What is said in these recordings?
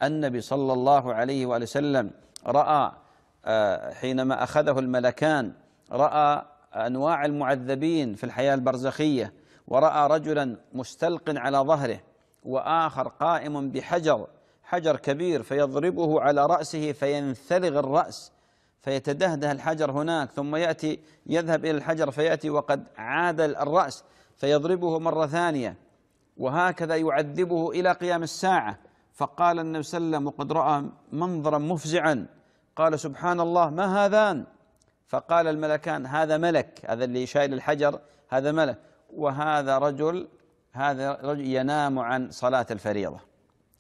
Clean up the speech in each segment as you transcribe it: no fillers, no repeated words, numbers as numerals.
النبي صلى الله عليه وآله وسلم رأى حينما أخذه الملكان، رأى أنواع المعذبين في الحياة البرزخية، ورأى رجلا مستلق على ظهره وآخر قائم بحجر، حجر كبير، فيضربه على رأسه فينثلغ الرأس، فيتدهده الحجر هناك، ثم يأتي يذهب إلى الحجر فيأتي وقد عاد الرأس فيضربه مرة ثانية، وهكذا يعذبه إلى قيام الساعة. فقال النبي صلى الله عليه وسلم وقد رأى منظرا مفزعا، قال سبحان الله ما هذان؟ فقال الملكان هذا ملك، هذا اللي شايل الحجر هذا ملك، وهذا رجل، هذا رجل ينام عن صلاة الفريضة،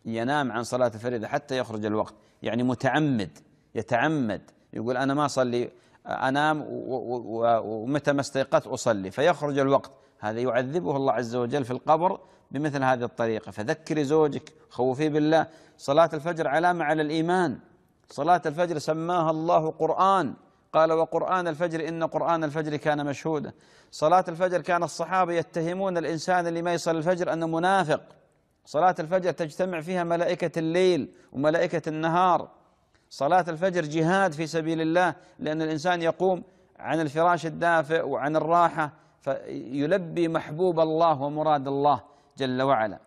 ينام عن صلاة الفريضة حتى يخرج الوقت، يعني متعمد، يتعمد يقول أنا ما أصلي، أنام ومتى ما استيقظت أصلي، فيخرج الوقت. هذا يعذبه الله عز وجل في القبر بمثل هذه الطريقة. فذكري زوجك، خوفيه بالله. صلاة الفجر علامة على الإيمان، صلاة الفجر سماها الله قرآن، قال وقرآن الفجر إن قرآن الفجر كان مشهودا. صلاة الفجر كان الصحابة يتهمون الإنسان اللي ما يصلي الفجر أنه منافق. صلاة الفجر تجتمع فيها ملائكة الليل وملائكة النهار. صلاة الفجر جهاد في سبيل الله، لأن الإنسان يقوم عن الفراش الدافئ وعن الراحة فيلبي محبوب الله ومراد الله جل وعلا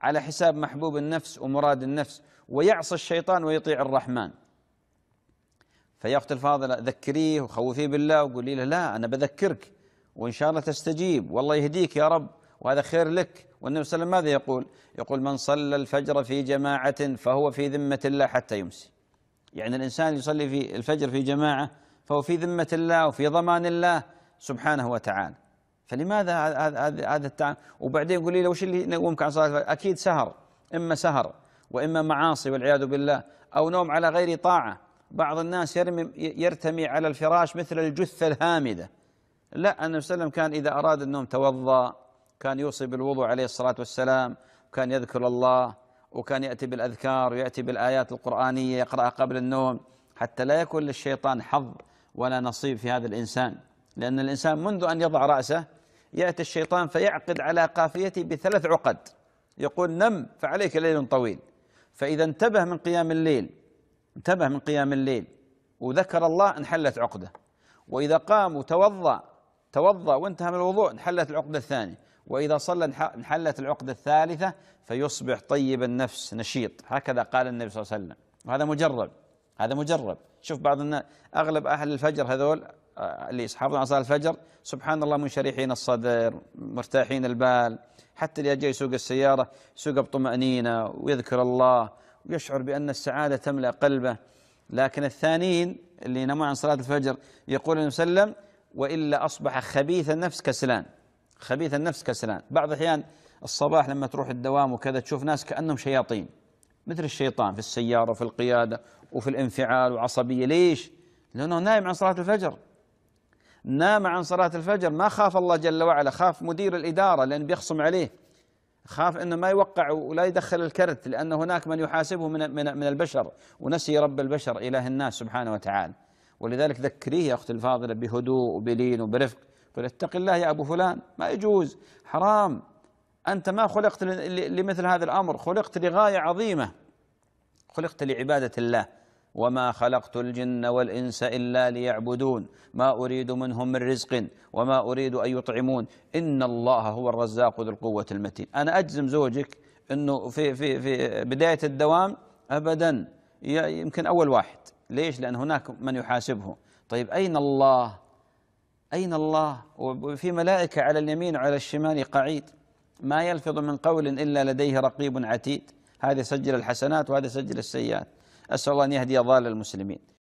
على حساب محبوب النفس ومراد النفس، ويعصي الشيطان ويطيع الرحمن. فيا أختي الفاضلة ذكريه وخوفيه بالله وقولي له لا أنا بذكرك وإن شاء الله تستجيب والله يهديك يا رب وهذا خير لك. والنبي صلى الله عليه وسلم ماذا يقول من صلى الفجر في جماعة فهو في ذمة الله حتى يمسي. يعني الإنسان يصلي في الفجر في جماعة فهو في ذمة الله وفي ضمان الله سبحانه وتعالى. فلماذا هذا التعامل؟ وبعدين قولي له وش اللي يقومك عن صلاة الفجر؟ أكيد سهر، إما سهر وإما معاصي والعياذ بالله، أو نوم على غير طاعة. بعض الناس يرتمي على الفراش مثل الجثة الهامدة. لا، النبي صلى الله عليه وسلم كان إذا أراد النوم توضأ، كان يوصي بالوضوء عليه الصلاة والسلام، وكان يذكر الله، وكان يأتي بالأذكار ويأتي بالآيات القرآنية يقرأها قبل النوم، حتى لا يكون للشيطان حظ ولا نصيب في هذا الإنسان. لأن الإنسان منذ أن يضع رأسه يأتي الشيطان فيعقد على قافيته ب3 عقد، يقول نم فعليك ليل طويل. فإذا انتبه من قيام الليل، انتبه من قيام الليل وذكر الله انحلت عقده، وإذا قام وتوضأ وانتهى من الوضوء انحلت العقدة الثانية، وإذا صلى انحلت العقدة الثالثة، فيصبح طيب النفس نشيط. هكذا قال النبي صلى الله عليه وسلم، وهذا مجرب، هذا مجرب. شوف بعض الناس، أغلب أهل الفجر هذول اللي يحافظون على صلاة الفجر سبحان الله منشرحين الصدر، مرتاحين البال، حتى اللي جاي يسوق السيارة يسوقها بطمأنينة ويذكر الله ويشعر بأن السعادة تملأ قلبه. لكن الثانيين اللي ينامون عن صلاة الفجر يقول النبي صلى الله عليه وسلم وإلا أصبح خبيث النفس كسلان، خبيث النفس كسلان. بعض الأحيان الصباح لما تروح الدوام وكذا تشوف ناس كأنهم شياطين مثل الشيطان في السيارة وفي القيادة وفي الانفعال وعصبية. ليش؟ لأنه نايم عن صلاة الفجر، نام عن صلاة الفجر، ما خاف الله جل وعلا، خاف مدير الإدارة لأن بيخصم عليه، خاف أنه ما يوقع ولا يدخل الكرت، لأن هناك من يحاسبه من البشر، ونسي رب البشر إله الناس سبحانه وتعالى. ولذلك ذكريه يا أختي الفاضلة بهدوء وبلين وبرفق، قل اتق الله يا أبو فلان، ما يجوز، حرام، أنت ما خلقت لمثل هذا الأمر، خلقت لغاية عظيمة، خلقت لعبادة الله. وما خلقت الجن والإنس إلا ليعبدون ما أريد منهم من رزق وما أريد أن يطعمون إن الله هو الرزاق ذو القوة المتين. أنا أجزم زوجك أنه في بداية الدوام أبدا يمكن أول واحد. ليش؟ لأن هناك من يحاسبه. طيب أين الله؟ أين الله؟ وفي ملائكة على اليمين وعلى الشمال قعيد، ما يلفظ من قول إلا لديه رقيب عتيد. هذا يسجل الحسنات وهذا يسجل السيئات. أسأل الله أن يهدي ضال المسلمين.